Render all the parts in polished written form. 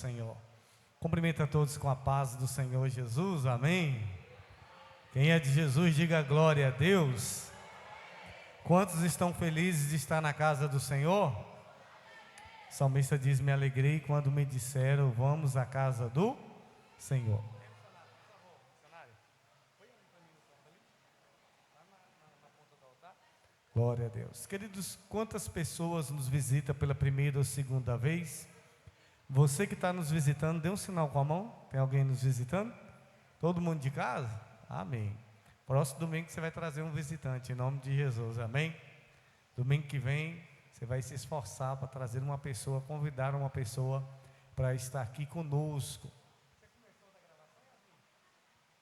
Senhor. Cumprimento a todos com a paz do Senhor Jesus, amém? Quem é de Jesus, diga glória a Deus. Quantos estão felizes de estar na casa do Senhor? O salmista diz: me alegrei quando me disseram, vamos à casa do Senhor. Glória a Deus. Queridos, quantas pessoas nos visitam pela primeira ou segunda vez? Você que está nos visitando, dê um sinal com a mão. Tem alguém nos visitando? Todo mundo de casa? Amém. Próximo domingo você vai trazer um visitante, em nome de Jesus, amém? Domingo que vem, você vai se esforçar para trazer uma pessoa, convidar uma pessoa para estar aqui conosco. Você começou a gravação?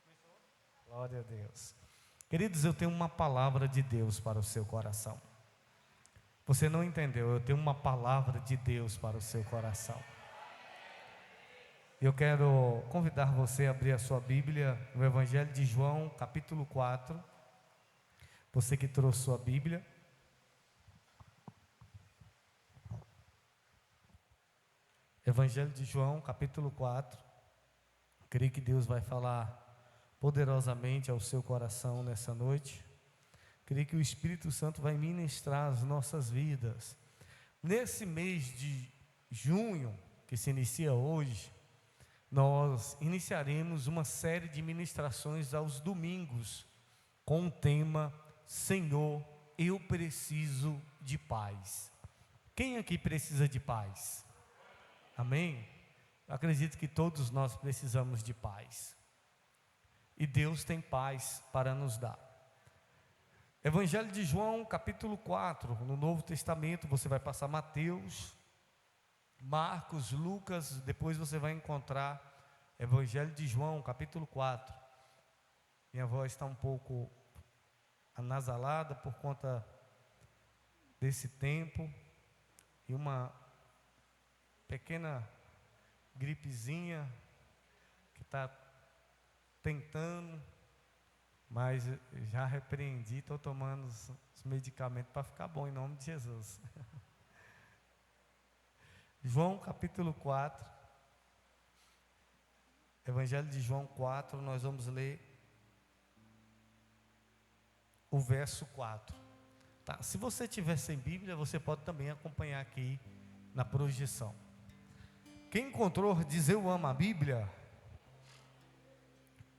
Começou? Glória a Deus. Queridos, eu tenho uma palavra de Deus para o seu coração. Você não entendeu? Eu tenho uma palavra de Deus para o seu coração. Eu quero convidar você a abrir a sua Bíblia no Evangelho de João, capítulo 4. Você que trouxe sua Bíblia. Evangelho de João, capítulo 4. Creio que Deus vai falar poderosamente ao seu coração nessa noite. Creio que o Espírito Santo vai ministrar as nossas vidas. Nesse mês de junho, que se inicia hoje, nós iniciaremos uma série de ministrações aos domingos, com o tema: Senhor, eu preciso de paz. Quem aqui precisa de paz? Amém? Eu acredito que todos nós precisamos de paz. E Deus tem paz para nos dar. Evangelho de João, capítulo 4, no Novo Testamento, você vai passar Mateus, Marcos, Lucas, depois você vai encontrar Evangelho de João, capítulo 4. Minha voz está um pouco anasalada por conta desse tempo e uma pequena gripezinha que está tentando, mas já repreendi, estou tomando os medicamentos para ficar bom, em nome de Jesus. João capítulo 4, Evangelho de João 4, nós vamos ler o verso 4. Tá? Se você tiver sem Bíblia, você pode também acompanhar aqui na projeção. Quem encontrou, diz eu amo a Bíblia.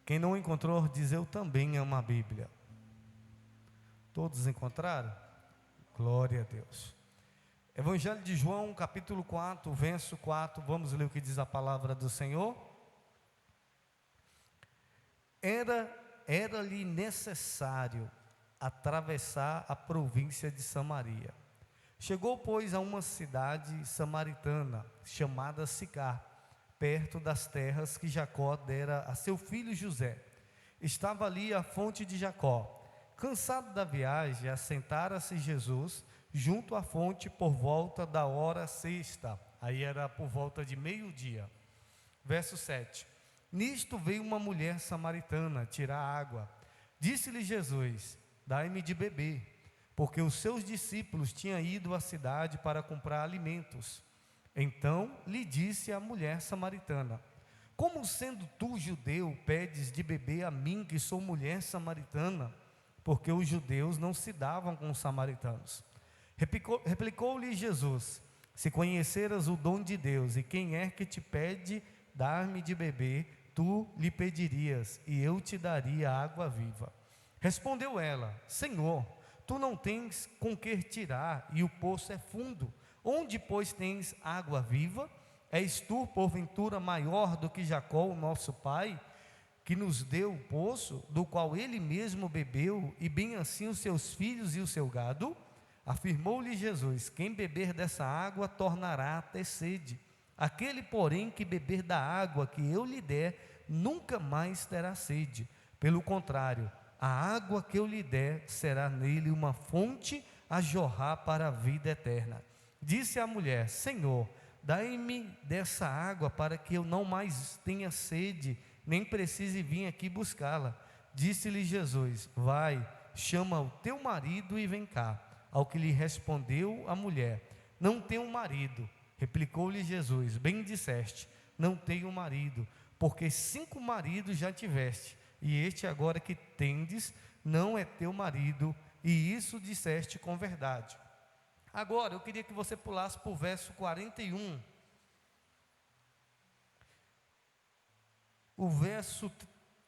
Quem não encontrou, diz eu também amo a Bíblia. Todos encontraram? Glória a Deus. Evangelho de João, capítulo 4, verso 4, vamos ler o que diz a palavra do Senhor. Era-lhe necessário atravessar a província de Samaria. Chegou, pois, a uma cidade samaritana, chamada Sicar, perto das terras que Jacó dera a seu filho José. Estava ali a fonte de Jacó. Cansado da viagem, assentara-se Jesus junto à fonte por volta da hora sexta. Aí era por volta de meio-dia. Verso 7. Nisto veio uma mulher samaritana tirar água. Disse-lhe Jesus: dai-me de beber, porque os seus discípulos tinham ido à cidade para comprar alimentos. Então lhe disse a mulher samaritana: como sendo tu judeu, pedes de beber a mim, que sou mulher samaritana? Porque os judeus não se davam com os samaritanos. Replicou-lhe Jesus: se conheceras o dom de Deus, e quem é que te pede dar-me de beber, tu lhe pedirias, e eu te daria água viva. Respondeu ela: Senhor, tu não tens com que tirar, e o poço é fundo. Onde, pois, tens água viva? És tu, porventura, maior do que Jacó, o nosso pai, que nos deu o poço, do qual ele mesmo bebeu, e bem assim os seus filhos e o seu gado? Afirmou-lhe Jesus: quem beber dessa água tornará a ter sede. Aquele, porém, que beber da água que eu lhe der, nunca mais terá sede. Pelo contrário, a água que eu lhe der será nele uma fonte a jorrar para a vida eterna. Disse a mulher: Senhor, dai-me dessa água para que eu não mais tenha sede, nem precise vir aqui buscá-la. Disse-lhe Jesus: vai, chama o teu marido e vem cá. Ao que lhe respondeu a mulher: não tenho marido. Replicou-lhe Jesus: bem disseste, não tenho marido, porque 5 maridos já tiveste, e este agora que tendes não é teu marido, e isso disseste com verdade. Agora, eu queria que você pulasse para o verso 41. O verso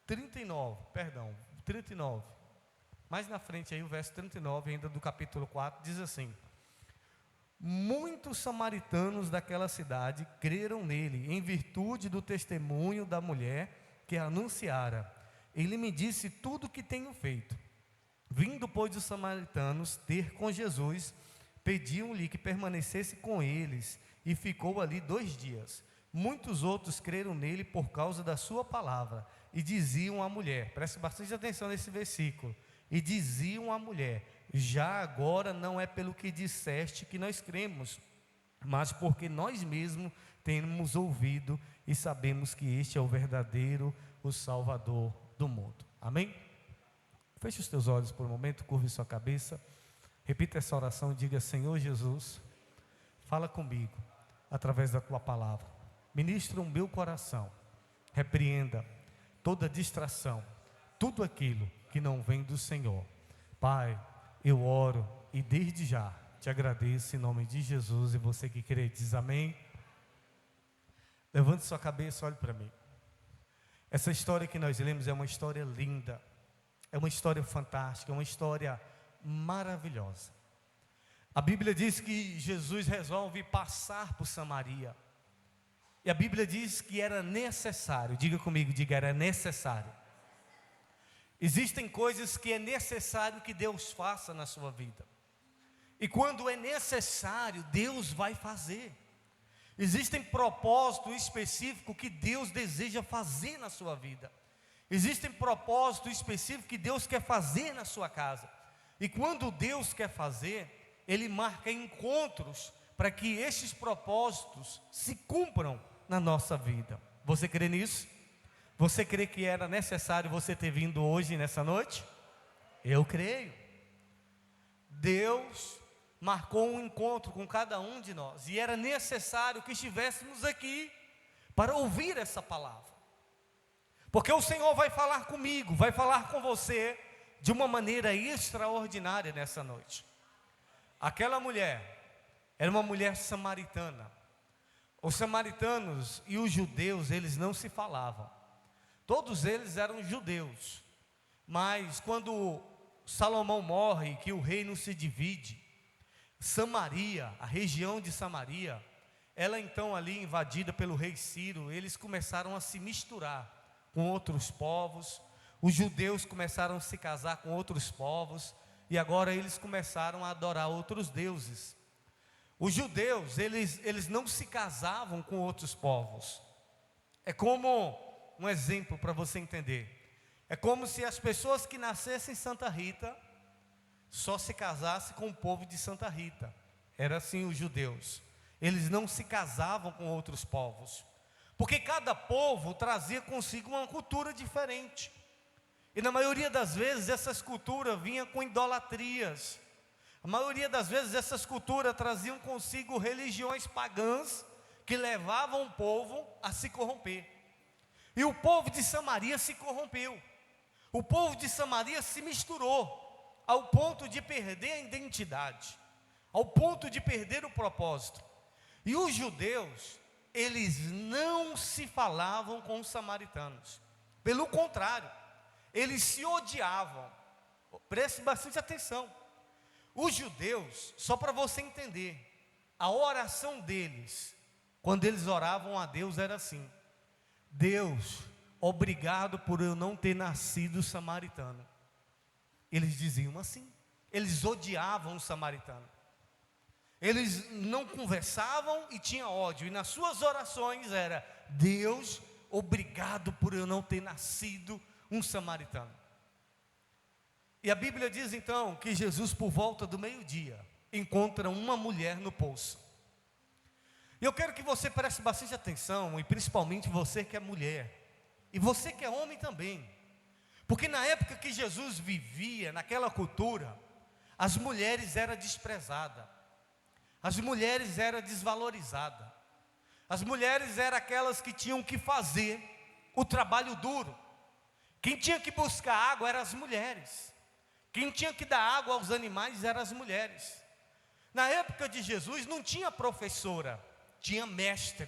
39, perdão, 39. Mais na frente aí, o verso 39, ainda do capítulo 4, diz assim: muitos samaritanos daquela cidade creram nele, em virtude do testemunho da mulher que anunciara. Ele me disse tudo o que tenho feito. Vindo, pois, os samaritanos ter com Jesus, pediam-lhe que permanecesse com eles, e ficou ali 2 dias. Muitos outros creram nele por causa da sua palavra, e diziam à mulher, preste bastante atenção nesse versículo, e diziam à mulher: já agora não é pelo que disseste que nós cremos, mas porque nós mesmos temos ouvido e sabemos que este é o verdadeiro, o Salvador do mundo. Amém? Feche os teus olhos por um momento, curve sua cabeça, repita essa oração e diga: Senhor Jesus, fala comigo através da tua palavra, ministra o meu coração, repreenda toda distração, tudo aquilo que não vem do Senhor. Pai, eu oro e desde já te agradeço em nome de Jesus, e você que crê diz amém. Levante sua cabeça, olhe para mim. Essa história que nós lemos é uma história linda, é uma história fantástica, é uma história maravilhosa. A Bíblia diz que Jesus resolve passar por Samaria, e a Bíblia diz que era necessário, diga comigo, diga, era necessário. Existem coisas que é necessário que Deus faça na sua vida, e quando é necessário, Deus vai fazer. Existem propósitos específicos que Deus deseja fazer na sua vida. Existem propósitos específicos que Deus quer fazer na sua casa. E quando Deus quer fazer, Ele marca encontros para que esses propósitos se cumpram na nossa vida. Você crê nisso? Você crê que era necessário você ter vindo hoje, nessa noite? Eu creio. Deus marcou um encontro com cada um de nós, e era necessário que estivéssemos aqui para ouvir essa palavra, porque o Senhor vai falar comigo, vai falar com você de uma maneira extraordinária nessa noite. Aquela mulher era uma mulher samaritana. Os samaritanos e os judeus, eles não se falavam. Todos eles eram judeus, mas quando Salomão morre, que o reino se divide, Samaria, a região de Samaria, ela então ali invadida pelo rei Ciro, eles começaram a se misturar com outros povos. Os judeus começaram a se casar com outros povos, e agora eles começaram a adorar outros deuses. Os judeus, eles não se casavam com outros povos. É como, um exemplo para você entender, é como se as pessoas que nascessem em Santa Rita só se casasse com o povo de Santa Rita. Era assim os judeus. Eles não se casavam com outros povos, porque cada povo trazia consigo uma cultura diferente. E na maioria das vezes essas culturas vinham com idolatrias. A maioria das vezes essas culturas traziam consigo religiões pagãs que levavam o povo a se corromper. E o povo de Samaria se corrompeu. O povo de Samaria se misturou ao ponto de perder a identidade, ao ponto de perder o propósito. E os judeus, eles não se falavam com os samaritanos. Pelo contrário, eles se odiavam. Preste bastante atenção. Os judeus, só para você entender, a oração deles, quando eles oravam a Deus, era assim: Deus, obrigado por eu não ter nascido samaritano. Eles diziam assim. Eles odiavam os samaritanos. Eles não conversavam e tinham ódio. E nas suas orações era: Deus, obrigado por eu não ter nascido um samaritano. E a Bíblia diz então que Jesus, por volta do meio-dia, encontra uma mulher no poço. E eu quero que você preste bastante atenção, e principalmente você que é mulher, e você que é homem também. Porque na época que Jesus vivia, naquela cultura, as mulheres eram desprezadas, as mulheres eram desvalorizadas. As mulheres eram aquelas que tinham que fazer o trabalho duro. Quem tinha que buscar água eram as mulheres. Quem tinha que dar água aos animais eram as mulheres. Na época de Jesus não tinha professora, tinha mestre.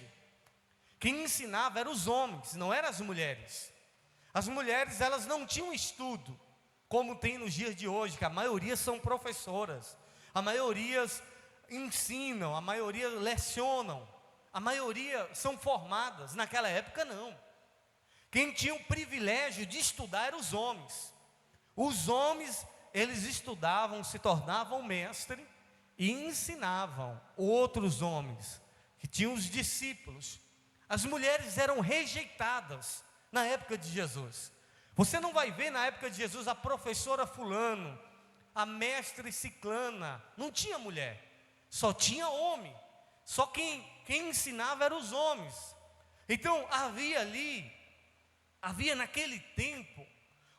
Quem ensinava eram os homens, não eram as mulheres. As mulheres, elas não tinham estudo, como tem nos dias de hoje, que a maioria são professoras, a maioria ensinam, a maioria lecionam, a maioria são formadas. Naquela época não. Quem tinha o privilégio de estudar eram os homens. Os homens, eles estudavam, se tornavam mestres e ensinavam outros homens, que tinham os discípulos. As mulheres eram rejeitadas na época de Jesus. Você não vai ver na época de Jesus a professora fulano, a mestre ciclana. Não tinha mulher, só tinha homem. Só quem ensinava eram os homens. Então havia naquele tempo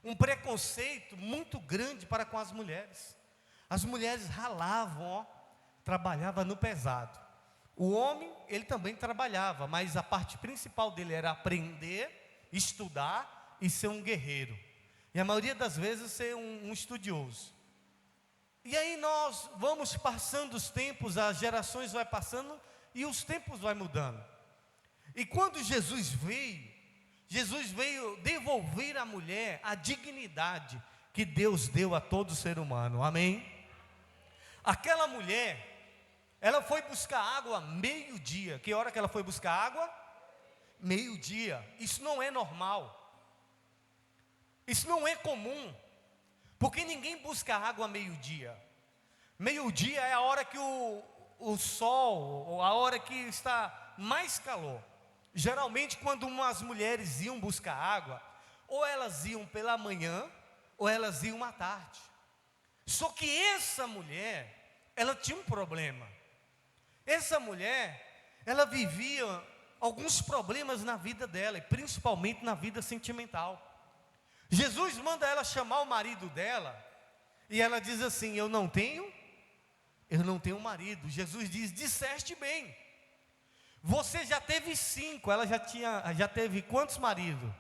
um preconceito muito grande para com as mulheres. As mulheres ralavam, trabalhavam no pesado. O homem, ele também trabalhava, mas a parte principal dele era aprender, estudar e ser um guerreiro. E a maioria das vezes ser um estudioso. E aí nós vamos passando os tempos, as gerações vão passando e os tempos vão mudando. E quando Jesus veio devolver à mulher a dignidade que Deus deu a todo ser humano. Amém? Aquela mulher, ela foi buscar água meio-dia. Que hora que ela foi buscar água? Meio-dia. Isso não é normal. Isso não é comum. Porque ninguém busca água meio-dia. Meio-dia é a hora que o sol, ou a hora que está mais calor. Geralmente quando umas mulheres iam buscar água, ou elas iam pela manhã, ou elas iam à tarde. Só que essa mulher, ela tinha um problema. Essa mulher, ela vivia alguns problemas na vida dela, e principalmente na vida sentimental. Jesus manda ela chamar o marido dela, e ela diz assim: eu não tenho marido. Jesus diz: disseste bem, você já teve 5, ela já teve quantos maridos?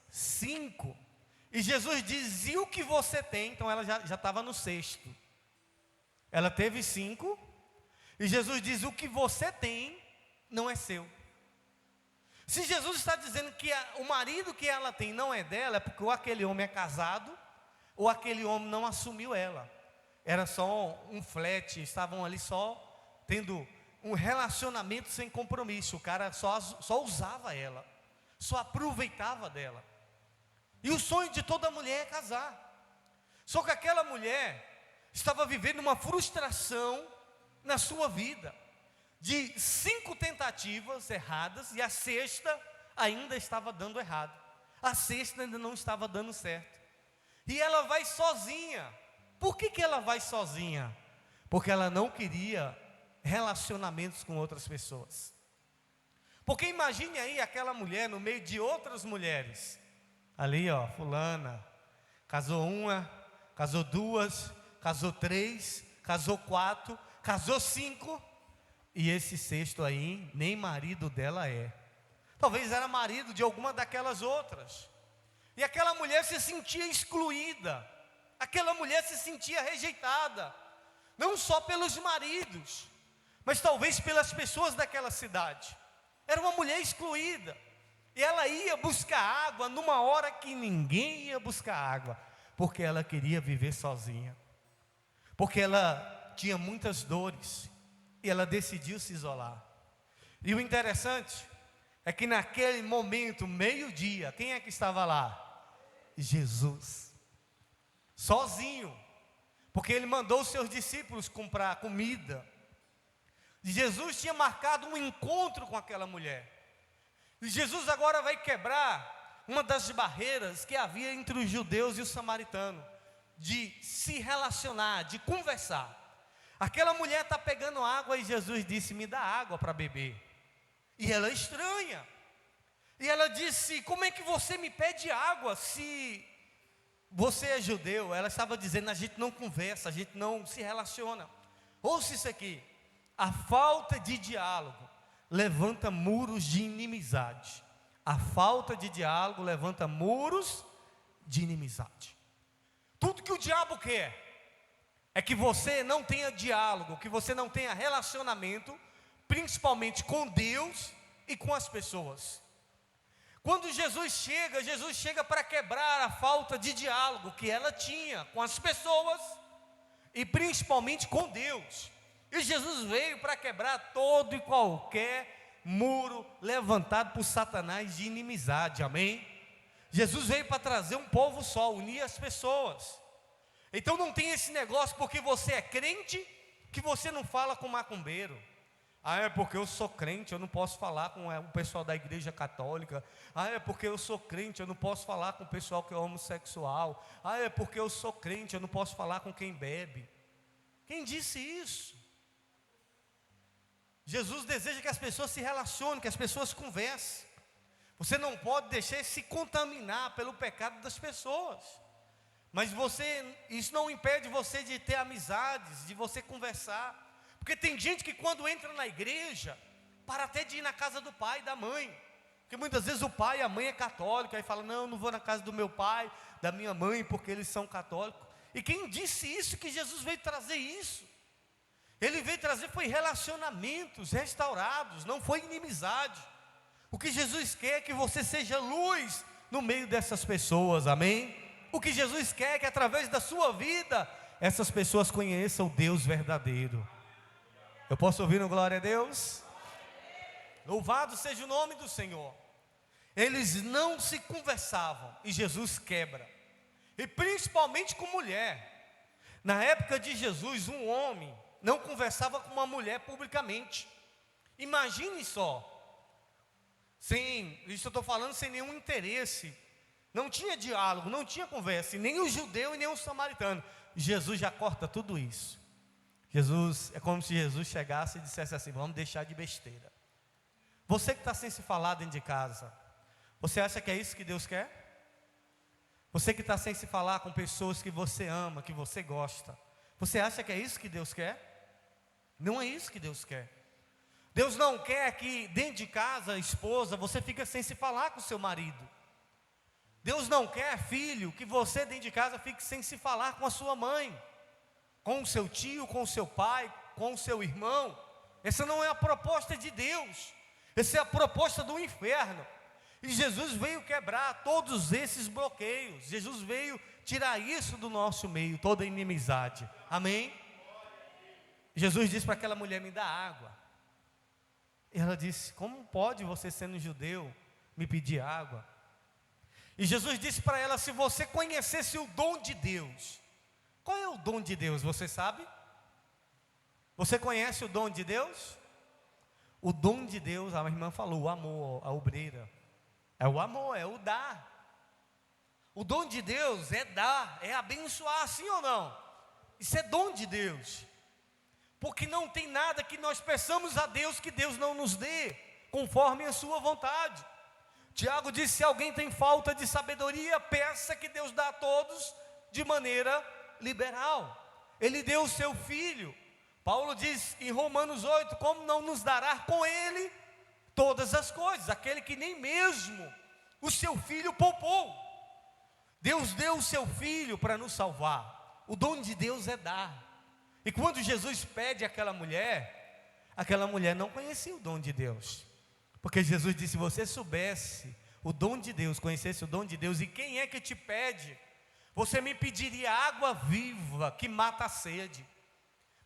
5. E Jesus diz: e o que você tem? Então ela já estava no 6º. Ela teve 5, e Jesus diz: o que você tem não é seu. Se Jesus está dizendo que o marido que ela tem não é dela, é porque ou aquele homem é casado, ou aquele homem não assumiu ela. Era só um flerte, estavam ali só tendo um relacionamento sem compromisso. O cara só usava ela, só aproveitava dela. E o sonho de toda mulher é casar. Só que aquela mulher estava vivendo uma frustração na sua vida, de 5 tentativas erradas, e a 6ª ainda estava dando errado. A 6ª ainda não estava dando certo. E ela vai sozinha. Por que ela vai sozinha? Porque ela não queria relacionamentos com outras pessoas. Porque imagine aí aquela mulher no meio de outras mulheres. Ali fulana, casou 1, casou 2, casou 3, casou 4, casou 5, e esse 6º aí, nem marido dela é. Talvez era marido de alguma daquelas outras. E aquela mulher se sentia excluída. Aquela mulher se sentia rejeitada. Não só pelos maridos, mas talvez pelas pessoas daquela cidade. Era uma mulher excluída. E ela ia buscar água numa hora que ninguém ia buscar água. Porque ela queria viver sozinha. Porque ela tinha muitas dores. E ela decidiu se isolar. E o interessante é que naquele momento, meio-dia, quem é que estava lá? Jesus. Sozinho. Porque ele mandou os seus discípulos comprar comida. E Jesus tinha marcado um encontro com aquela mulher. E Jesus agora vai quebrar uma das barreiras que havia entre os judeus e os samaritanos, de se relacionar, de conversar. Aquela mulher está pegando água e Jesus disse: me dá água para beber. E ela é estranha. E ela disse: como é que você me pede água se você é judeu? Ela estava dizendo: a gente não conversa, a gente não se relaciona. Ouça isso aqui: a falta de diálogo levanta muros de inimizade. A falta de diálogo levanta muros de inimizade. Tudo que o diabo quer é que você não tenha diálogo, que você não tenha relacionamento, principalmente com Deus e com as pessoas. Quando Jesus chega para quebrar a falta de diálogo que ela tinha com as pessoas e principalmente com Deus. E Jesus veio para quebrar todo e qualquer muro levantado por Satanás de inimizade, amém? Jesus veio para trazer um povo só, unir as pessoas. Então não tem esse negócio porque você é crente, que você não fala com macumbeiro. Ah, é porque eu sou crente, eu não posso falar com o pessoal da igreja católica. Ah, é porque eu sou crente, eu não posso falar com o pessoal que é homossexual. Ah, é porque eu sou crente, eu não posso falar com quem bebe. Quem disse isso? Jesus deseja que as pessoas se relacionem, que as pessoas conversem. Você não pode deixar se contaminar pelo pecado das pessoas. Mas isso não impede você de ter amizades, de você conversar. Porque tem gente que quando entra na igreja, para até de ir na casa do pai e da mãe. Porque muitas vezes o pai e a mãe é católico, aí fala, não vou na casa do meu pai, da minha mãe, porque eles são católicos. E quem disse isso, que Jesus veio trazer isso? Ele veio trazer foi relacionamentos restaurados, não foi inimizade. O que Jesus quer é que você seja luz no meio dessas pessoas, amém? O que Jesus quer é que através da sua vida, essas pessoas conheçam o Deus verdadeiro. Eu posso ouvir no glória a Deus? Louvado seja o nome do Senhor. Eles não se conversavam e Jesus quebra. E principalmente com mulher. Na época de Jesus, um homem não conversava com uma mulher publicamente. Imagine só. Isso eu estou falando sem nenhum interesse. Não tinha diálogo, não tinha conversa. Nem o judeu e nem o samaritano. Jesus já corta tudo isso. É como se Jesus chegasse e dissesse assim, vamos deixar de besteira. Você que está sem se falar dentro de casa, você acha que é isso que Deus quer? Você que está sem se falar com pessoas que você ama, que você gosta, você acha que é isso que Deus quer? Não é isso que Deus quer. Deus não quer que dentro de casa, esposa, você fique sem se falar com seu marido. Deus não quer, filho, que você dentro de casa fique sem se falar com a sua mãe, com o seu tio, com o seu pai, com o seu irmão. Essa não é a proposta de Deus. Essa é a proposta do inferno. E Jesus veio quebrar todos esses bloqueios. Jesus veio tirar isso do nosso meio, toda inimizade. Amém? Jesus disse para aquela mulher, me dá água. E ela disse, como pode você sendo judeu me pedir água? E Jesus disse para ela, se você conhecesse o dom de Deus. Qual é o dom de Deus, você sabe? Você conhece o dom de Deus? O dom de Deus, a irmã falou, o amor, a obreira. É o amor, é o dar. O dom de Deus é dar, é abençoar, sim ou não? Isso é dom de Deus. Porque não tem nada que nós peçamos a Deus que Deus não nos dê, conforme a sua vontade. Tiago disse, se alguém tem falta de sabedoria, peça que Deus dá a todos de maneira liberal. Ele deu o seu filho. Paulo diz em Romanos 8, como não nos dará com ele todas as coisas, aquele que nem mesmo o seu filho poupou. Deus deu o seu filho para nos salvar. O dom de Deus é dar. E quando Jesus pede àquela mulher não conhecia o dom de Deus. Porque Jesus disse, se você soubesse o dom de Deus, conhecesse o dom de Deus, e quem é que te pede? Você me pediria água viva, que mata a sede.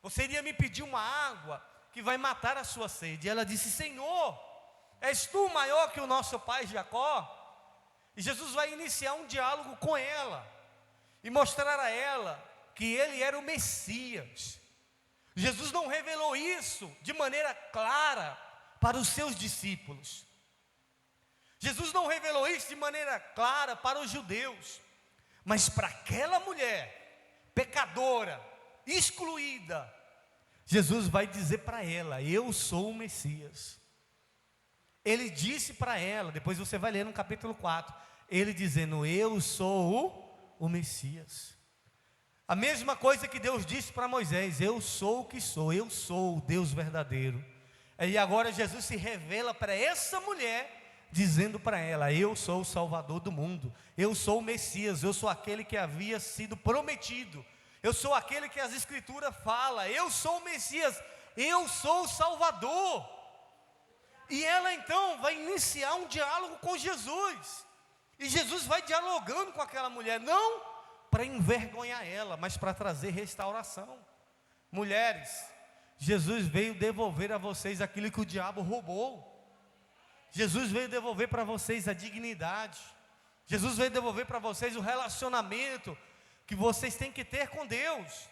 Você iria me pedir uma água que vai matar a sua sede. E ela disse, Senhor, és tu maior que o nosso pai Jacó? E Jesus vai iniciar um diálogo com ela, e mostrar a ela que ele era o Messias. Jesus não revelou isso de maneira clara para os seus discípulos. Jesus não revelou isso de maneira clara para os judeus. Mas para aquela mulher, pecadora, excluída, Jesus vai dizer para ela, eu sou o Messias. Ele disse para ela, depois você vai ler no capítulo 4, ele dizendo, eu sou o Messias. A mesma coisa que Deus disse para Moisés, eu sou o que sou, eu sou o Deus verdadeiro. E agora Jesus se revela para essa mulher, dizendo para ela: eu sou o Salvador do mundo, eu sou o Messias, eu sou aquele que havia sido prometido, eu sou aquele que as Escrituras falam, eu sou o Messias, eu sou o Salvador. E ela então vai iniciar um diálogo com Jesus, e Jesus vai dialogando com aquela mulher, não para envergonhar ela, mas para trazer restauração. Mulheres, Jesus veio devolver a vocês aquilo que o diabo roubou. Jesus veio devolver para vocês a dignidade. Jesus veio devolver para vocês o relacionamento que vocês têm que ter com Deus.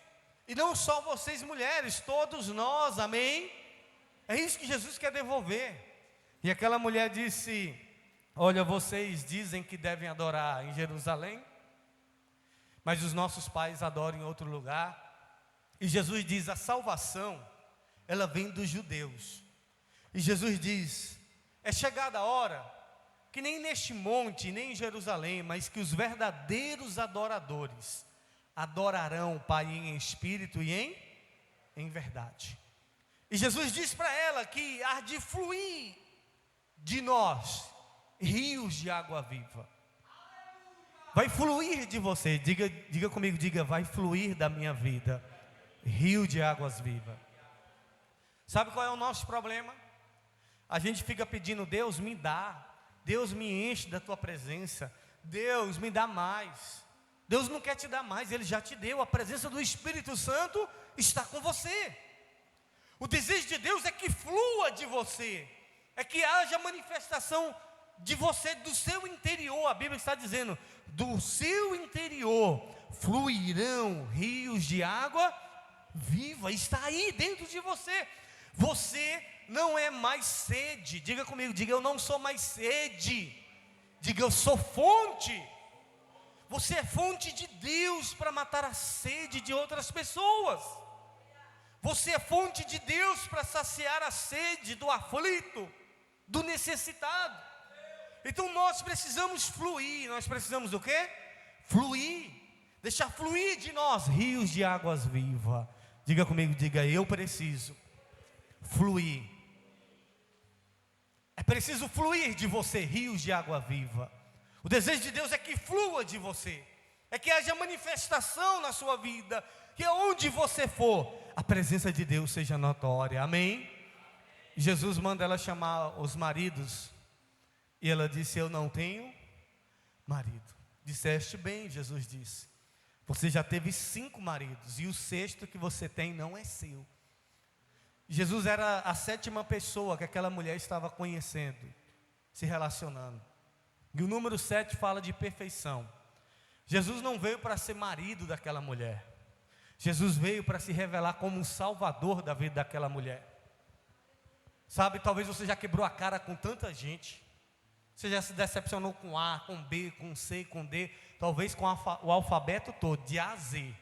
E não só vocês mulheres, todos nós, amém? É isso que Jesus quer devolver. E aquela mulher disse: olha, vocês dizem que devem adorar em Jerusalém, mas os nossos pais adoram em outro lugar. E Jesus diz: a salvação, ela vem dos judeus. E Jesus diz: é chegada a hora que nem neste monte, nem em Jerusalém, mas que os verdadeiros adoradores adorarão o Pai em espírito e em verdade. E Jesus diz para ela que há de fluir de nós rios de água viva. Vai fluir de você, diga comigo, diga: vai fluir da minha vida rio de águas vivas. Sabe qual é o nosso problema? A gente fica pedindo: Deus me dá, Deus me enche da tua presença, Deus me dá mais. Deus não quer te dar mais, Ele já te deu. A presença do Espírito Santo está com você. O desejo de Deus é que flua de você, é que haja manifestação de você, do seu interior. A Bíblia está dizendo: do seu interior fluirão rios de água viva. Está aí dentro de você. Você não é mais sede. Diga comigo, diga: eu não sou mais sede. Diga: eu sou fonte. Você é fonte de Deus para matar a sede de outras pessoas. Você é fonte de Deus para saciar a sede do aflito, do necessitado. Então nós precisamos fluir. Nós precisamos do quê? Fluir. Deixar fluir de nós rios de águas vivas. Diga comigo, diga: eu preciso fluir. É preciso fluir de você rios de água viva. O desejo de Deus é que flua de você, é que haja manifestação na sua vida, que onde você for, a presença de Deus seja notória, amém? Jesus manda ela chamar os maridos, e ela disse: eu não tenho marido. Disseste bem, Jesus disse, você já teve 5 maridos, e o 6º que você tem não é seu. Jesus era a 7ª pessoa que aquela mulher estava conhecendo, se relacionando. E o número 7 fala de perfeição. Jesus não veio para ser marido daquela mulher. Jesus veio para se revelar como um salvador da vida daquela mulher. Sabe, talvez você já quebrou a cara com tanta gente. Você já se decepcionou com A, com B, com C, com D. Talvez com o alfabeto todo, de A a Z.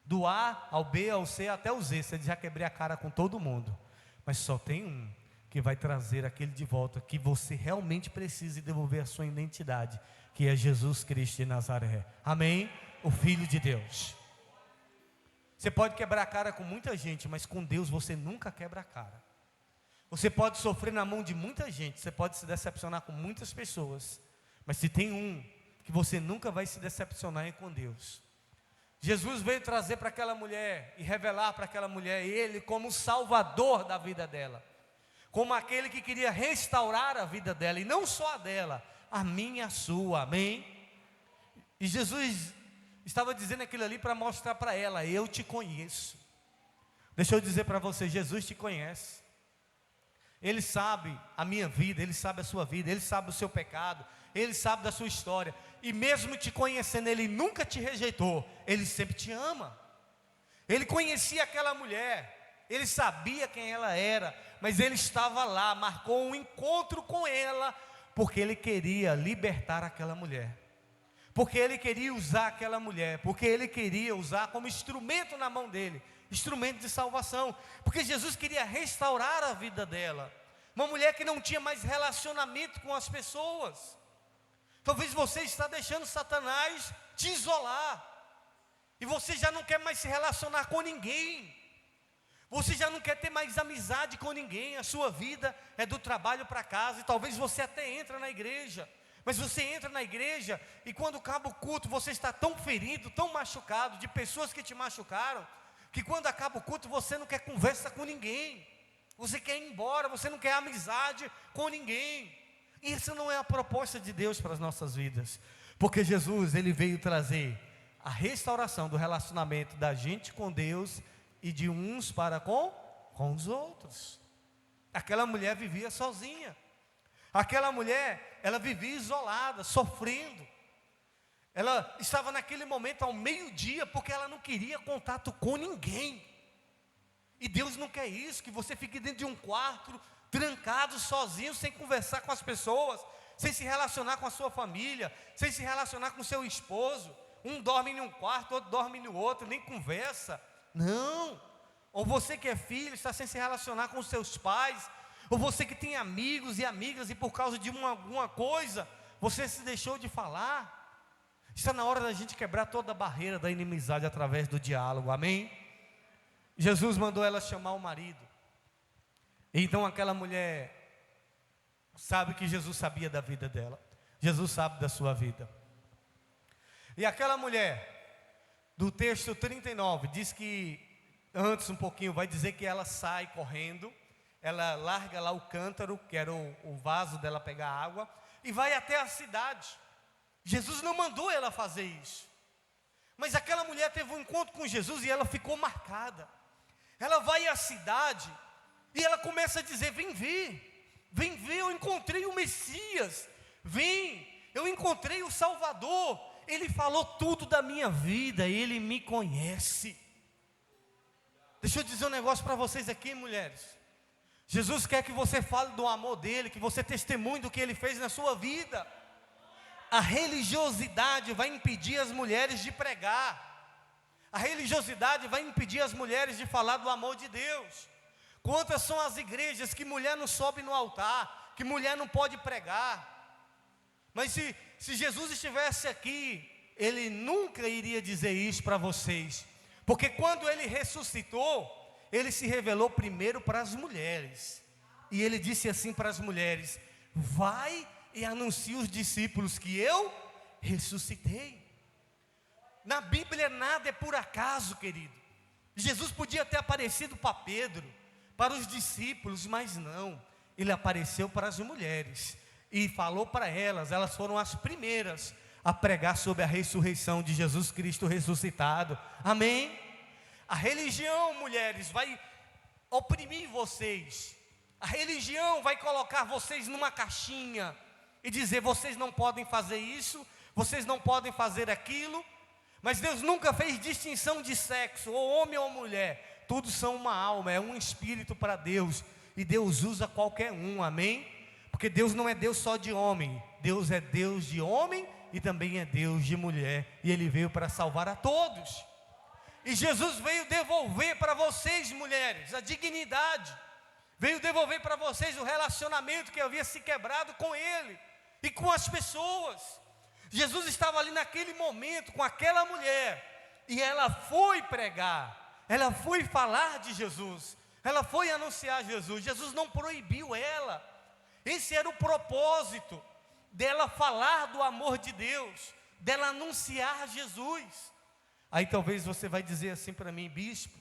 Do A ao B, ao C, até o Z. Você já quebrou a cara com todo mundo. Mas só tem um que vai trazer aquele de volta que você realmente precisa, e devolver a sua identidade, que é Jesus Cristo de Nazaré, amém? O Filho de Deus. Você pode quebrar a cara com muita gente, mas com Deus você nunca quebra a cara. Você pode sofrer na mão de muita gente, você pode se decepcionar com muitas pessoas, mas se tem um que você nunca vai se decepcionar, é com Deus. Jesus veio trazer para aquela mulher e revelar para aquela mulher Ele como o salvador da vida dela, como aquele que queria restaurar a vida dela, e não só a dela, a minha, a sua, amém? E Jesus estava dizendo aquilo ali para mostrar para ela: eu te conheço. Deixa eu dizer para você, Jesus te conhece. Ele sabe a minha vida, Ele sabe a sua vida, Ele sabe o seu pecado, Ele sabe da sua história. E mesmo te conhecendo, Ele nunca te rejeitou, Ele sempre te ama. Ele conhecia aquela mulher, Ele sabia quem ela era, mas Ele estava lá, marcou um encontro com ela, porque Ele queria libertar aquela mulher, porque Ele queria usar aquela mulher, porque Ele queria usar como instrumento na mão dEle, instrumento de salvação, porque Jesus queria restaurar a vida dela, uma mulher que não tinha mais relacionamento com as pessoas. Talvez você está deixando Satanás te isolar, e você já não quer mais se relacionar com ninguém. Você já não quer ter mais amizade com ninguém, a sua vida é do trabalho para casa, e talvez você até entra na igreja, mas você entra na igreja e quando acaba o culto você está tão ferido, tão machucado de pessoas que te machucaram, que quando acaba o culto você não quer conversa com ninguém, você quer ir embora, você não quer amizade com ninguém. Isso não é a proposta de Deus para as nossas vidas, porque Jesus, Ele veio trazer a restauração do relacionamento da gente com Deus e de uns para com os outros. Aquela mulher vivia sozinha, aquela mulher, ela vivia isolada, sofrendo, ela estava naquele momento ao meio-dia, porque ela não queria contato com ninguém, e Deus não quer isso, que você fique dentro de um quarto, trancado, sozinho, sem conversar com as pessoas, sem se relacionar com a sua família, sem se relacionar com o seu esposo, um dorme em um quarto, outro dorme no outro, nem conversa, não. Ou você que é filho, está sem se relacionar com os seus pais, ou você que tem amigos e amigas, e por causa de alguma coisa, você se deixou de falar. Está na hora da gente quebrar toda a barreira da inimizade através do diálogo, amém? Jesus mandou ela chamar o marido. Então aquela mulher sabe que Jesus sabia da vida dela, Jesus sabe da sua vida. E aquela mulher, do texto 39, diz que, antes um pouquinho, vai dizer que ela sai correndo, ela larga lá o cântaro, que era o vaso dela pegar água, e vai até a cidade. Jesus não mandou ela fazer isso, mas aquela mulher teve um encontro com Jesus e ela ficou marcada. Ela vai à cidade e ela começa a dizer: vem ver, eu encontrei o Messias, vem, eu encontrei o Salvador, Ele falou tudo da minha vida, Ele me conhece. Deixa eu dizer um negócio para vocês aqui, mulheres. Jesus quer que você fale do amor dEle, que você testemunhe do que Ele fez na sua vida. A religiosidade vai impedir as mulheres de pregar, a religiosidade vai impedir as mulheres de falar do amor de Deus. Quantas são as igrejas que mulher não sobe no altar, que mulher não pode pregar? Mas se Jesus estivesse aqui, Ele nunca iria dizer isso para vocês, porque quando Ele ressuscitou, Ele se revelou primeiro para as mulheres, e Ele disse assim para as mulheres: vai e anuncie os discípulos que eu ressuscitei. Na Bíblia nada é por acaso, querido. Jesus podia ter aparecido para Pedro, para os discípulos, mas não, Ele apareceu para as mulheres e falou para elas, elas foram as primeiras a pregar sobre a ressurreição de Jesus Cristo ressuscitado, amém? A religião, mulheres, vai oprimir vocês, a religião vai colocar vocês numa caixinha e dizer: vocês não podem fazer isso, vocês não podem fazer aquilo. Mas Deus nunca fez distinção de sexo, ou homem ou mulher, todos são uma alma, é um espírito para Deus, e Deus usa qualquer um, amém? Porque Deus não é Deus só de homem, Deus é Deus de homem e também é Deus de mulher, e Ele veio para salvar a todos. E Jesus veio devolver para vocês, mulheres, a dignidade, veio devolver para vocês o relacionamento que havia se quebrado com Ele e com as pessoas. Jesus estava ali naquele momento com aquela mulher, e ela foi pregar, ela foi falar de Jesus, ela foi anunciar Jesus. Jesus não proibiu ela, esse era o propósito dela falar do amor de Deus, dela anunciar Jesus. Aí talvez você vai dizer assim para mim: bispo,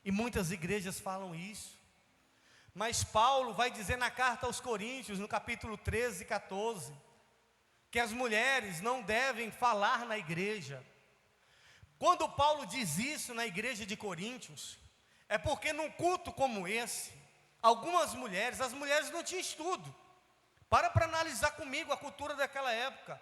e muitas igrejas falam isso, mas Paulo vai dizer na carta aos Coríntios, no capítulo 13 e 14, que as mulheres não devem falar na igreja. Quando Paulo diz isso na igreja de Coríntios, é porque num culto como esse, algumas mulheres, as mulheres não tinham estudo. Para analisar comigo a cultura daquela época.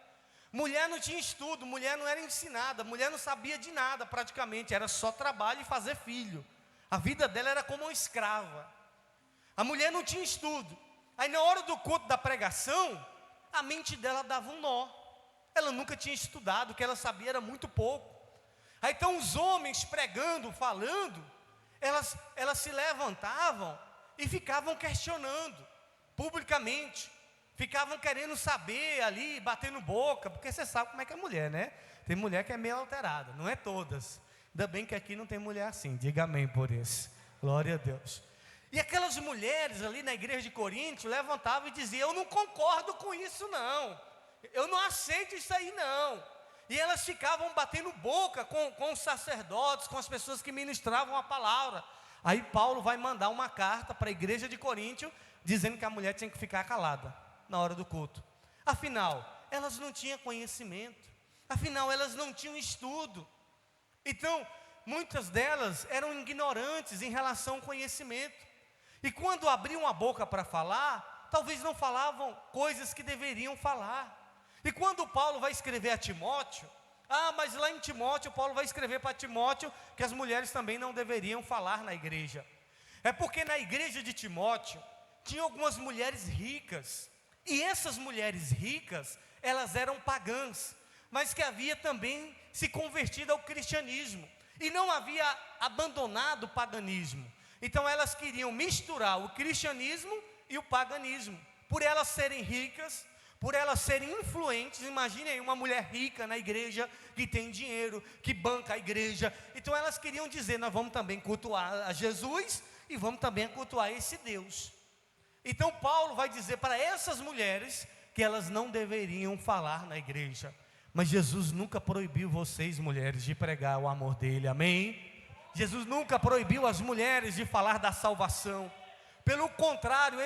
Mulher não tinha estudo, mulher não era ensinada, mulher não sabia de nada praticamente, era só trabalho e fazer filho. A vida dela era como uma escrava. A mulher não tinha estudo. Aí na hora do culto da pregação, a mente dela dava um nó. Ela nunca tinha estudado, o que ela sabia era muito pouco. Aí então os homens pregando, falando, elas se levantavam e ficavam questionando publicamente, ficavam querendo saber ali, batendo boca, porque você sabe como é que é mulher, né? Tem mulher que é meio alterada, não é todas. Ainda bem que aqui não tem mulher assim, diga amém por isso. Glória a Deus. E aquelas mulheres ali na igreja de Corinto levantavam e diziam: eu não concordo com isso não, eu não aceito isso aí não. E elas ficavam batendo boca com os sacerdotes, com as pessoas que ministravam a palavra. Aí Paulo vai mandar uma carta para a igreja de Corinto, dizendo que a mulher tinha que ficar calada na hora do culto. Afinal, elas não tinham conhecimento, afinal elas não tinham estudo. Então, muitas delas eram ignorantes em relação ao conhecimento. E quando abriam a boca para falar, talvez não falavam coisas que deveriam falar. E quando Paulo vai escrever a Timóteo, mas lá em Timóteo, Paulo vai escrever para Timóteo que as mulheres também não deveriam falar na igreja. É porque na igreja de Timóteo, tinha algumas mulheres ricas. E essas mulheres ricas, elas eram pagãs, mas que havia também se convertido ao cristianismo. E não havia abandonado o paganismo. Então elas queriam misturar o cristianismo e o paganismo. Por elas serem ricas, por elas serem influentes. Imagine aí uma mulher rica na igreja, que tem dinheiro, que banca a igreja. Então elas queriam dizer: nós vamos também cultuar a Jesus e vamos também cultuar esse Deus. Então Paulo vai dizer para essas mulheres que elas não deveriam falar na igreja. Mas Jesus nunca proibiu vocês, mulheres, de pregar o amor dele, amém? Jesus nunca proibiu as mulheres de falar da salvação. Pelo contrário,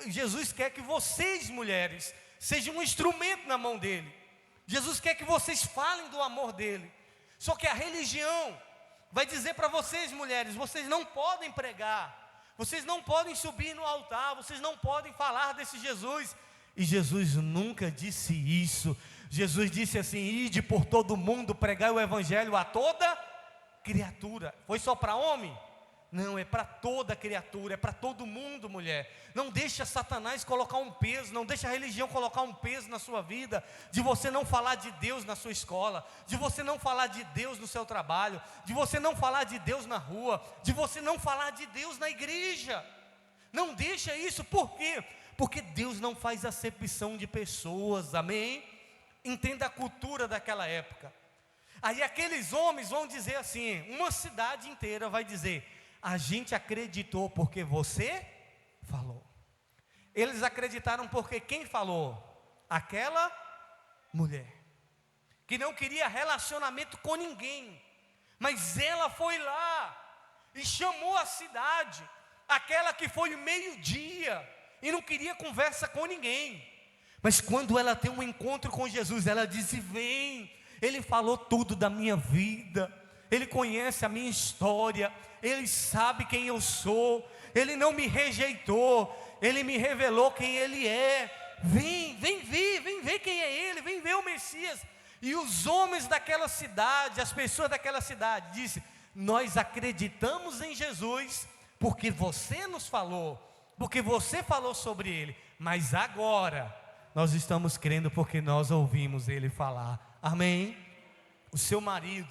Jesus quer que vocês, mulheres, sejam um instrumento na mão dele. Jesus quer que vocês falem do amor dele. Só que a religião vai dizer para vocês, mulheres: vocês não podem pregar, vocês não podem subir no altar, vocês não podem falar desse Jesus. E Jesus nunca disse isso. Jesus disse assim: ide por todo mundo, pregai o evangelho a toda criatura. Foi só para homem? Não, é para toda criatura, é para todo mundo, mulher. Não deixa Satanás colocar um peso, não deixa a religião colocar um peso na sua vida, de você não falar de Deus na sua escola, de você não falar de Deus no seu trabalho, de você não falar de Deus na rua, de você não falar de Deus na igreja. Não deixa isso. Por quê? Porque Deus não faz acepção de pessoas, amém? Entenda a cultura daquela época. Aí aqueles homens vão dizer assim, uma cidade inteira vai dizer: a gente acreditou porque você falou. Eles acreditaram porque quem falou? Aquela mulher, que não queria relacionamento com ninguém, mas ela foi lá e chamou a cidade, aquela que foi meio-dia e não queria conversa com ninguém. Mas quando ela tem um encontro com Jesus, ela disse: vem. Ele falou tudo da minha vida, ele conhece a minha história, ele sabe quem eu sou, ele não me rejeitou, ele me revelou quem ele é. Vem ver quem é ele, vem ver o Messias. E os homens daquela cidade, as pessoas daquela cidade, disse: nós acreditamos em Jesus porque você nos falou, porque você falou sobre ele, mas agora nós estamos crendo porque nós ouvimos ele falar. Amém? O seu marido,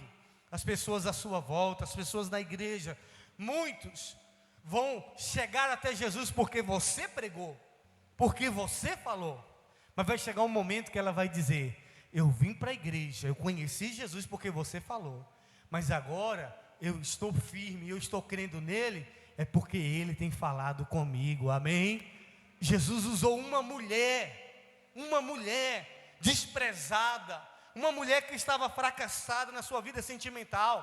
as pessoas à sua volta, as pessoas na igreja, muitos vão chegar até Jesus porque você pregou, porque você falou. Mas vai chegar um momento que ela vai dizer: eu vim para a igreja, eu conheci Jesus porque você falou, mas agora eu estou firme, eu estou crendo nele, é porque ele tem falado comigo, amém? Jesus usou uma mulher desprezada, uma mulher que estava fracassada na sua vida sentimental.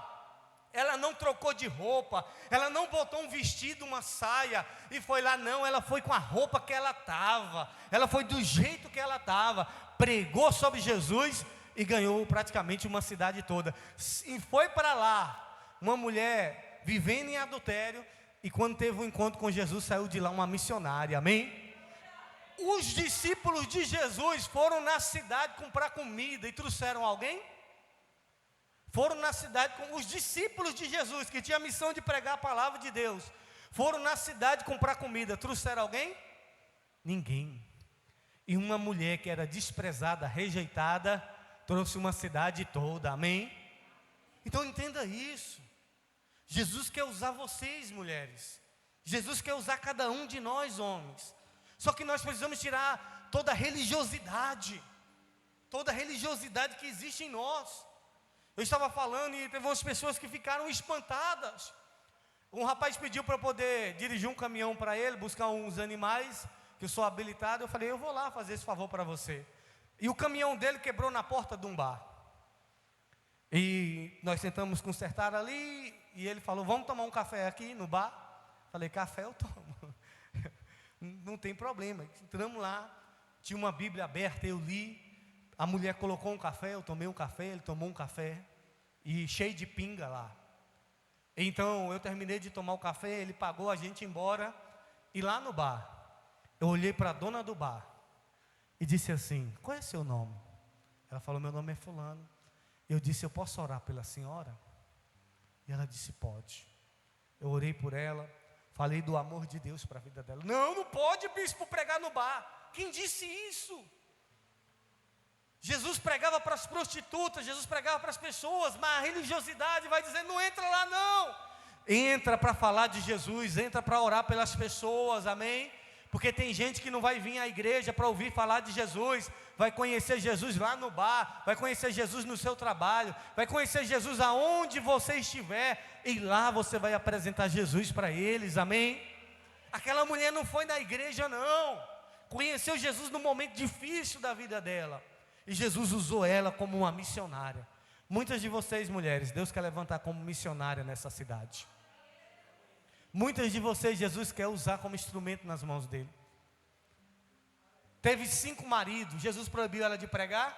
Ela não trocou de roupa, ela não botou um vestido, uma saia e foi lá, não. Ela foi com a roupa que ela estava, ela foi do jeito que ela estava, pregou sobre Jesus e ganhou praticamente uma cidade toda. E foi para lá, uma mulher vivendo em adultério, e quando teve um encontro com Jesus, saiu de lá uma missionária, amém? Os discípulos de Jesus foram na cidade comprar comida e trouxeram alguém? Foram na cidade com os discípulos de Jesus, que tinha a missão de pregar a palavra de Deus, foram na cidade comprar comida, trouxeram alguém? Ninguém. E uma mulher que era desprezada, rejeitada, trouxe uma cidade toda, amém? Então entenda isso. Jesus quer usar vocês, mulheres. Jesus quer usar cada um de nós, homens. Só que nós precisamos tirar toda a religiosidade que existe em nós. Eu estava falando e teve umas pessoas que ficaram espantadas. Um rapaz pediu para eu poder dirigir um caminhão para ele, buscar uns animais, que eu sou habilitado. Eu falei, eu vou lá fazer esse favor para você. E o caminhão dele quebrou na porta de um bar. E nós tentamos consertar ali, e ele falou, vamos tomar um café aqui no bar? Falei, café eu tomo. Não tem problema. Entramos lá, tinha uma Bíblia aberta, eu li. A mulher colocou um café, eu tomei um café, ele tomou um café. E cheio de pinga lá. Então eu terminei de tomar o café, ele pagou a gente embora. E lá no bar, eu olhei para a dona do bar e disse assim, qual é seu nome? Ela falou, meu nome é fulano. Eu disse, eu posso orar pela senhora? E ela disse, pode. Eu orei por ela, falei do amor de Deus para a vida dela. Não pode, bispo, pregar no bar. Quem disse isso? Jesus pregava para as prostitutas, Jesus pregava para as pessoas, mas a religiosidade vai dizer, não entra lá não. Entra para falar de Jesus, entra para orar pelas pessoas, amém? Porque tem gente que não vai vir à igreja para ouvir falar de Jesus, vai conhecer Jesus lá no bar, vai conhecer Jesus no seu trabalho, vai conhecer Jesus aonde você estiver, e lá você vai apresentar Jesus para eles, amém? Aquela mulher não foi na igreja não, conheceu Jesus no momento difícil da vida dela. E Jesus usou ela como uma missionária. Muitas de vocês, mulheres, Deus quer levantar como missionária nessa cidade. Muitas de vocês, Jesus quer usar como instrumento nas mãos dele. Teve 5 maridos, Jesus proibiu ela de pregar.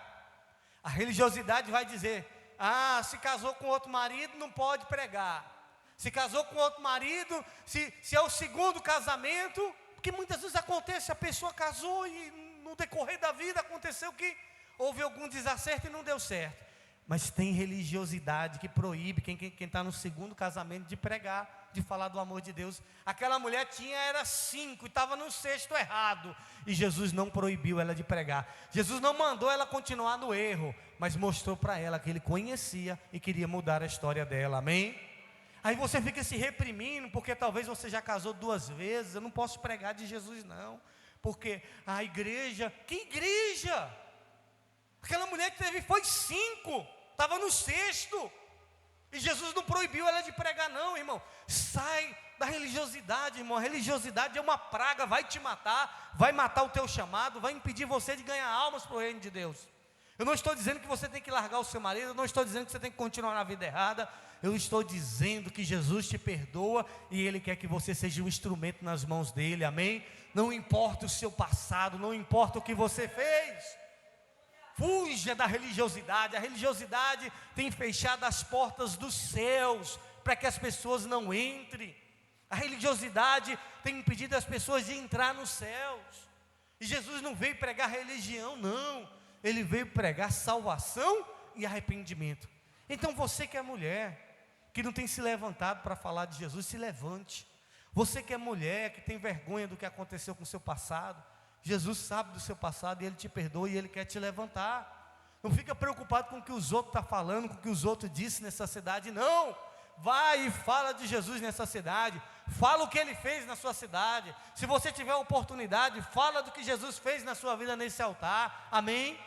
A religiosidade vai dizer, se casou com outro marido, não pode pregar. Se casou com outro marido, se é o segundo casamento, porque muitas vezes acontece, a pessoa casou e no decorrer da vida aconteceu que houve algum desacerto e não deu certo. Mas tem religiosidade que proíbe quem está no segundo casamento de pregar, de falar do amor de Deus. Aquela mulher era 5 e estava no 6º errado. E Jesus não proibiu ela de pregar. Jesus não mandou ela continuar no erro, mas mostrou para ela que ele conhecia e queria mudar a história dela, amém? Aí você fica se reprimindo, porque talvez você já casou 2 vezes. Eu não posso pregar de Jesus não, porque a igreja, que igreja? Aquela mulher que foi 5, estava no 6º, e Jesus não proibiu ela de pregar não, irmão. Sai da religiosidade, irmão. A religiosidade é uma praga, vai te matar, vai matar o teu chamado, vai impedir você de ganhar almas para o reino de Deus. Eu não estou dizendo que você tem que largar o seu marido, eu não estou dizendo que você tem que continuar na vida errada. Eu estou dizendo que Jesus te perdoa e Ele quer que você seja um instrumento nas mãos dEle, amém? Não importa o seu passado, não importa o que você fez. Fuja da religiosidade. A religiosidade tem fechado as portas dos céus para que as pessoas não entrem. A religiosidade tem impedido as pessoas de entrar nos céus. E Jesus não veio pregar religião, não. Ele veio pregar salvação e arrependimento. Então você que é mulher, que não tem se levantado para falar de Jesus, se levante. Você que é mulher, que tem vergonha do que aconteceu com o seu passado, Jesus sabe do seu passado e Ele te perdoa e Ele quer te levantar. Não fica preocupado com o que os outros estão falando, com o que os outros disseram nessa cidade, não. Vai e fala de Jesus nessa cidade, fala o que Ele fez na sua cidade. Se você tiver oportunidade, fala do que Jesus fez na sua vida nesse altar, amém?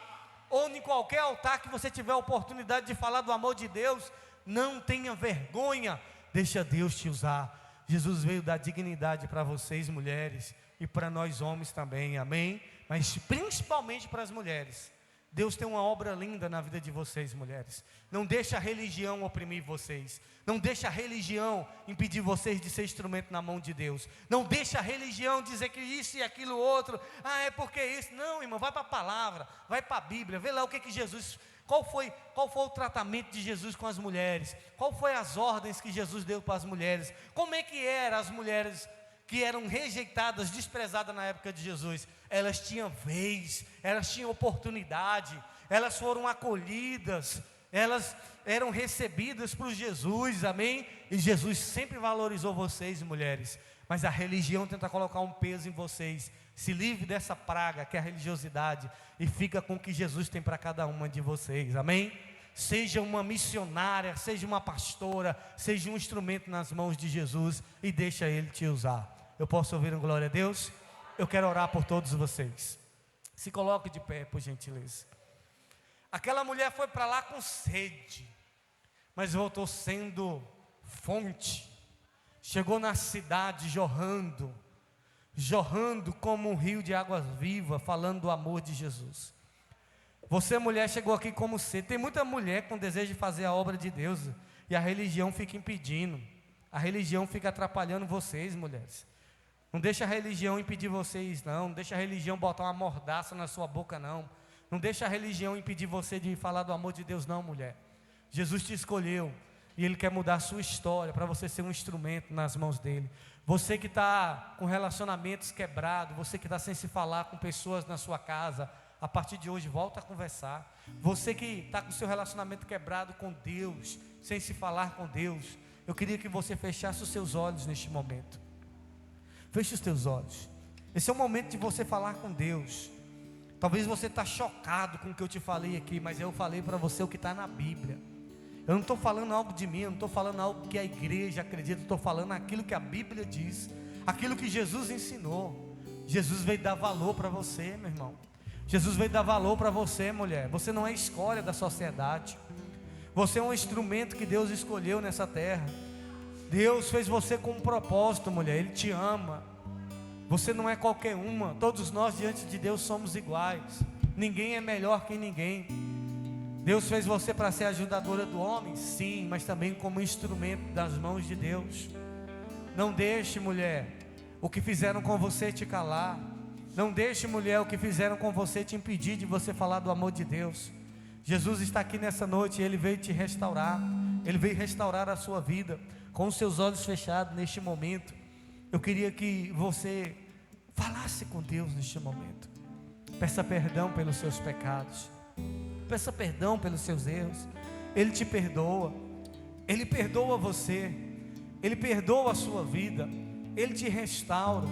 Ou em qualquer altar que você tiver oportunidade de falar do amor de Deus, não tenha vergonha, deixa Deus te usar. Jesus veio dar dignidade para vocês, mulheres, e para nós homens também, amém? Mas principalmente para as mulheres. Deus tem uma obra linda na vida de vocês, mulheres. Não deixa a religião oprimir vocês. Não deixa a religião impedir vocês de ser instrumento na mão de Deus. Não deixa a religião dizer que isso e aquilo outro. É porque isso. Não, irmão, vai para a palavra, vai para a Bíblia, vê lá o que Jesus... Qual foi o tratamento de Jesus com as mulheres? Qual foi as ordens que Jesus deu para as mulheres? Como é que eram as mulheres que eram rejeitadas, desprezadas na época de Jesus? Elas tinham vez, elas tinham oportunidade, elas foram acolhidas, elas eram recebidas por Jesus, amém? E Jesus sempre valorizou vocês, mulheres, mas a religião tenta colocar um peso em vocês. Se livre dessa praga que é a religiosidade e fica com o que Jesus tem para cada uma de vocês, amém? Seja uma missionária, seja uma pastora, seja um instrumento nas mãos de Jesus e deixa Ele te usar. Eu posso ouvir um glória a Deus? Eu quero orar por todos vocês. Se coloque de pé, por gentileza. Aquela mulher foi para lá com sede, mas voltou sendo fonte. chegou na cidade jorrando, jorrando como um rio de águas vivas, falando do amor de Jesus. Você, mulher, chegou aqui como sede. Tem muita mulher com desejo de fazer a obra de Deus, e a religião fica impedindo, a religião fica atrapalhando vocês, mulheres. Não deixa a religião impedir vocês, não deixa a religião botar uma mordaça na sua boca, não deixa a religião impedir você de falar do amor de Deus, não, mulher. Jesus te escolheu, e Ele quer mudar a sua história, para você ser um instrumento nas mãos dEle. Você que está com relacionamentos quebrados, você que está sem se falar com pessoas na sua casa, a partir de hoje volta a conversar. Você que está com seu relacionamento quebrado com Deus, sem se falar com Deus, eu queria que você fechasse os seus olhos neste momento. Feche os teus olhos. Esse é o momento de você falar com Deus. Talvez você está chocado com o que eu te falei aqui, mas eu falei para você o que está na Bíblia. Eu não estou falando algo de mim, eu não estou falando algo que a igreja acredita, eu estou falando aquilo que a Bíblia diz, aquilo que Jesus ensinou. Jesus veio dar valor para você, meu irmão. Jesus veio dar valor para você, mulher. Você não é escória da sociedade. Você é um instrumento que Deus escolheu nessa terra. Deus fez você com um propósito, mulher. Ele te ama. Você não é qualquer uma. Todos nós diante de Deus somos iguais. Ninguém é melhor que ninguém. Deus fez você para ser ajudadora do homem? Sim, mas também como instrumento das mãos de Deus. Não deixe, mulher, o que fizeram com você te calar. Não deixe, mulher, o que fizeram com você te impedir de você falar do amor de Deus. Jesus está aqui nessa noite e Ele veio te restaurar. Ele veio restaurar a sua vida. Com os seus olhos fechados neste momento, eu queria que você falasse com Deus neste momento. Peça perdão pelos seus pecados. Peça perdão pelos seus erros. Ele te perdoa. Ele perdoa você. Ele perdoa a sua vida. Ele te restaura.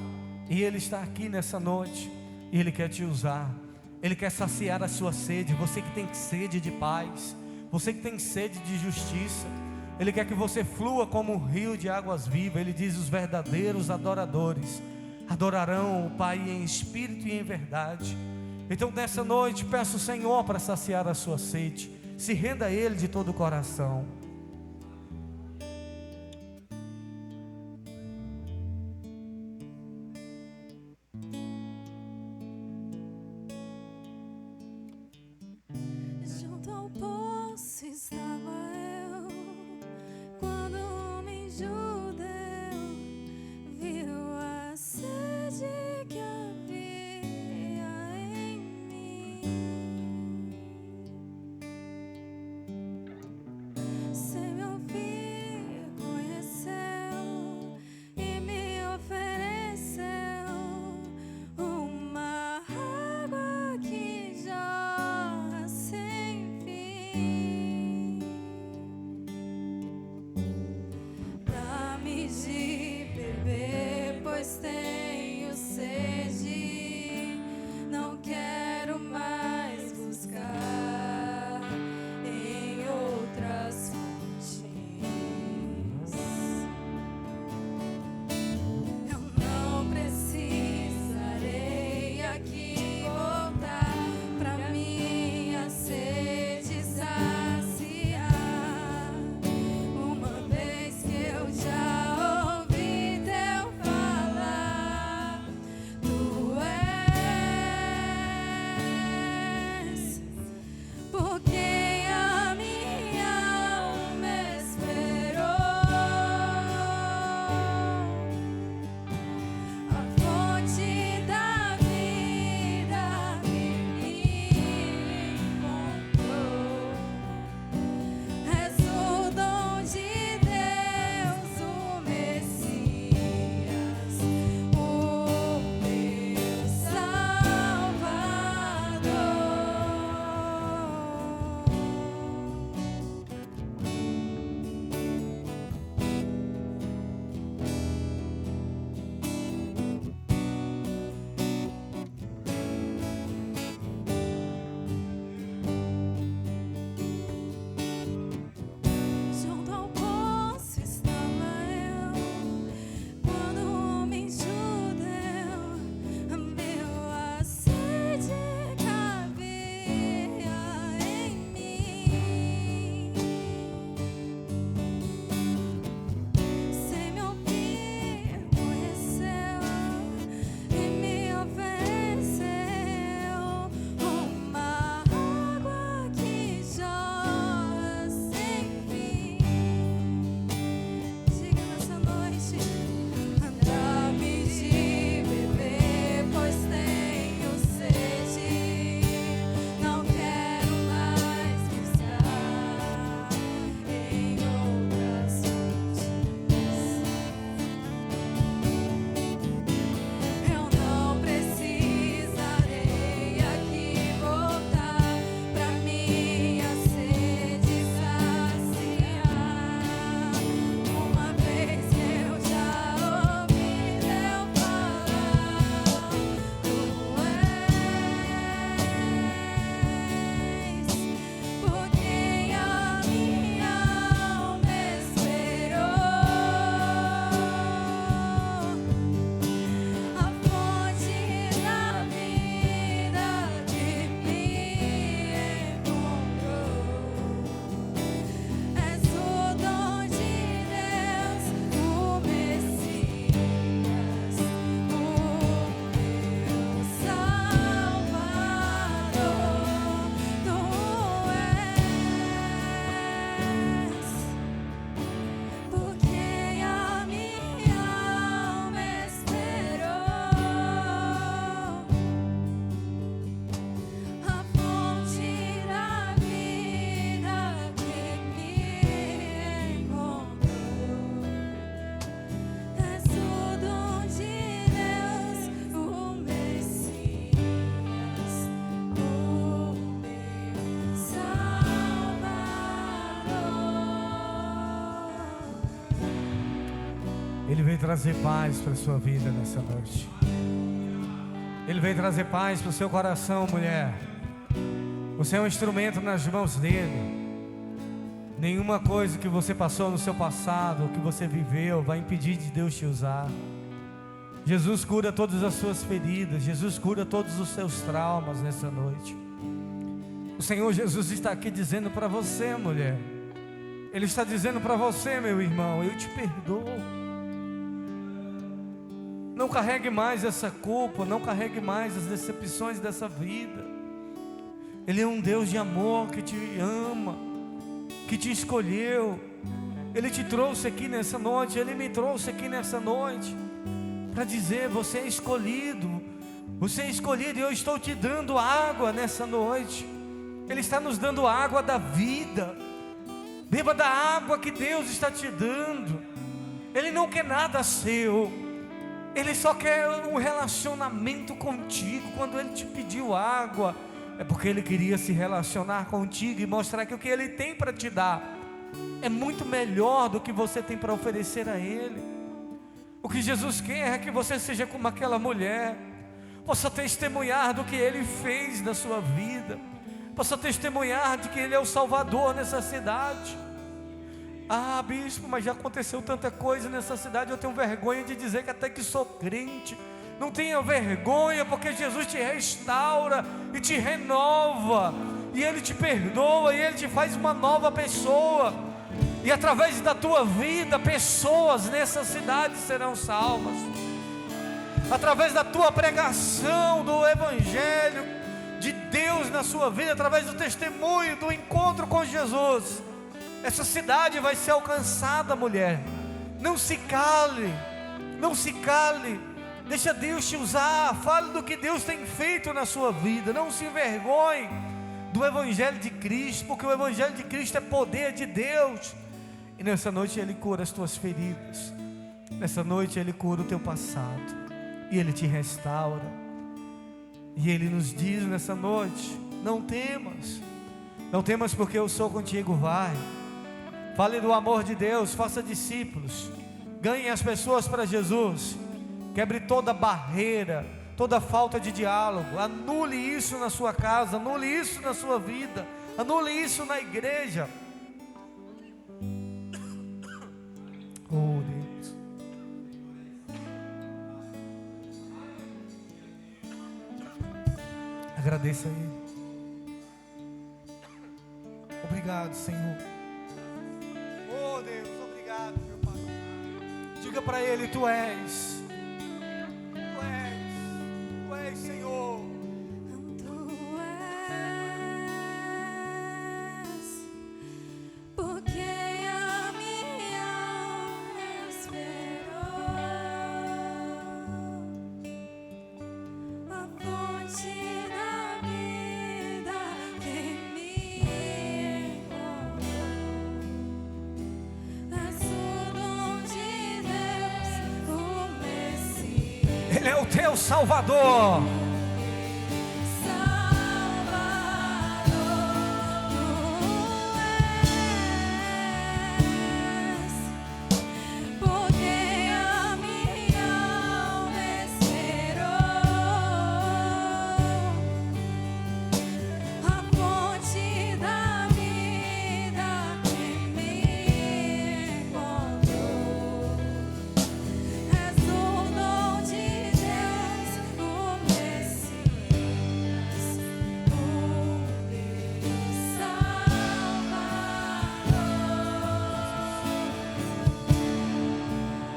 E Ele está aqui nessa noite. E Ele quer te usar. Ele quer saciar a sua sede. Você que tem sede de paz, você que tem sede de justiça, Ele quer que você flua como um rio de águas vivas. Ele diz: os verdadeiros adoradores adorarão o Pai em espírito e em verdade. Então nessa noite peço ao Senhor para saciar a sua sede. Se renda a Ele de todo o coração. Junto ao poço estava eu, quando um homem judeu viu a sede que havia em mim. Ele veio trazer paz para a sua vida nessa noite. Ele veio trazer paz para o seu coração, mulher. Você é um instrumento nas mãos dele. Nenhuma coisa que você passou no seu passado, que você viveu, vai impedir de Deus te usar. Jesus cura todas as suas feridas. Jesus cura todos os seus traumas nessa noite. O Senhor Jesus está aqui dizendo para você, mulher. Ele está dizendo para você, meu irmão, eu te perdoo. Não carregue mais essa culpa, não carregue mais as decepções dessa vida. Ele é um Deus de amor que te ama, que te escolheu. Ele te trouxe aqui nessa noite, Ele me trouxe aqui nessa noite para dizer: você é escolhido, você é escolhido, e eu estou te dando água nessa noite. Ele está nos dando a água da vida. Beba da água que Deus está te dando. Ele não quer nada seu, Ele só quer um relacionamento contigo. Quando Ele te pediu água, é porque Ele queria se relacionar contigo e mostrar que o que Ele tem para te dar é muito melhor do que você tem para oferecer a Ele. O que Jesus quer é que você seja como aquela mulher, possa testemunhar do que Ele fez na sua vida, possa testemunhar de que Ele é o Salvador nessa cidade. Ah, bispo, mas já aconteceu tanta coisa nessa cidade, eu tenho vergonha de dizer que até que sou crente. Não tenha vergonha, porque Jesus te restaura e te renova, e Ele te perdoa, e Ele te faz uma nova pessoa. E através da tua vida, pessoas nessa cidade serão salvas. Através da tua pregação do Evangelho de Deus na sua vida, através do testemunho, do encontro com Jesus, essa cidade vai ser alcançada, mulher. Não se cale, não se cale. Deixa Deus te usar. Fale do que Deus tem feito na sua vida. Não se envergonhe do Evangelho de Cristo, porque o Evangelho de Cristo é poder de Deus. E nessa noite Ele cura as tuas feridas. Nessa noite Ele cura o teu passado, e Ele te restaura. E Ele nos diz nessa noite: não temas, não temas, porque eu sou contigo. Vai, fale do amor de Deus, faça discípulos, ganhe as pessoas para Jesus. Quebre toda barreira, toda falta de diálogo. Anule isso na sua casa, anule isso na sua vida, anule isso na igreja. Oh Deus, agradeça a Ele. Obrigado, Senhor. Oh Deus, obrigado, meu Pai. Diga para Ele: Tu és, Senhor. Tu és, porque a minha alma esperou a fonte da vida que me encontrou. És o dom de Deus, o Messias. Ele é o teu Salvador.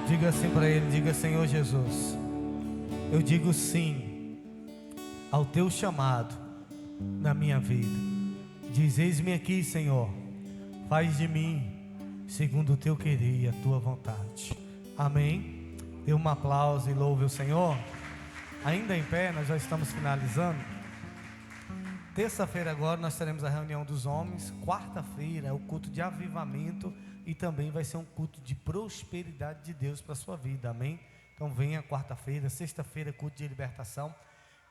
Diga assim para Ele, diga: Senhor Jesus, eu digo sim ao teu chamado na minha vida. Diz: eis-me aqui, Senhor, faz de mim segundo o teu querer e a tua vontade. Amém. Dê um aplauso e louve o Senhor. Ainda em pé, nós já estamos finalizando. Terça-feira agora nós teremos a reunião dos homens. Quarta-feira é o culto de avivamento, e também vai ser um culto de prosperidade de Deus para a sua vida, amém? Então venha quarta-feira, sexta-feira culto de libertação.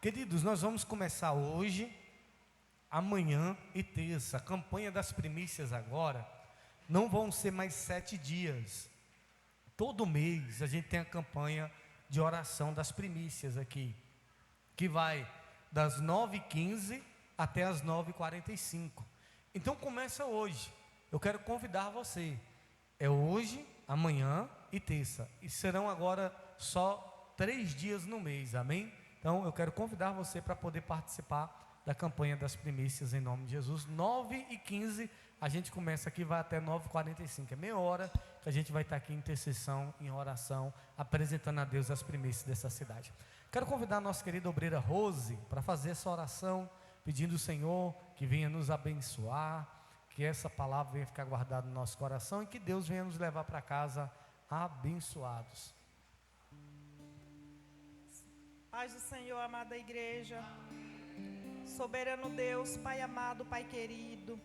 Queridos, nós vamos começar hoje, amanhã e terça. A campanha das primícias agora não vão ser mais 7 dias. todo mês a gente tem a campanha de oração das primícias aqui, que vai das 9h15 até as 9h45. Então começa hoje. Eu quero convidar você. É hoje, amanhã e terça. E serão agora só 3 dias no mês, amém? Então eu quero convidar você para poder participar da campanha das primícias em nome de Jesus. 9h15 a gente começa aqui, vai até 9h45. É meia hora que a gente vai estar aqui em intercessão, em oração, apresentando a Deus as primícias dessa cidade. Quero convidar a nossa querida obreira Rose para fazer essa oração, pedindo ao Senhor que venha nos abençoar, que essa palavra venha ficar guardada no nosso coração e que Deus venha nos levar para casa abençoados. Paz do Senhor, amada igreja, soberano Deus, Pai amado, Pai querido,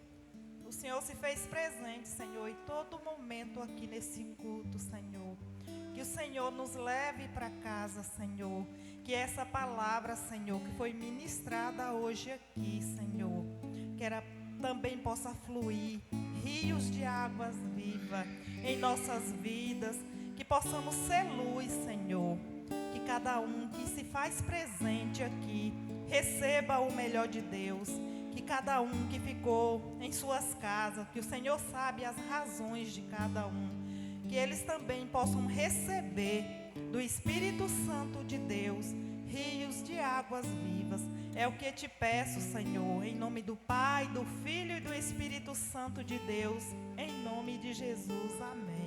o Senhor se fez presente, Senhor, em todo momento aqui nesse culto, Senhor. Que o Senhor nos leve para casa, Senhor. Que essa palavra, Senhor, que foi ministrada hoje aqui, Senhor, que ela também possa fluir rios de águas vivas em nossas vidas. Que possamos ser luz, Senhor. Que cada um que se faz presente aqui receba o melhor de Deus. Que cada um que ficou em suas casas, que o Senhor sabe as razões de cada um, que eles também possam receber do Espírito Santo de Deus rios de águas vivas. É o que te peço, Senhor, em nome do Pai, do Filho e do Espírito Santo de Deus, em nome de Jesus, amém.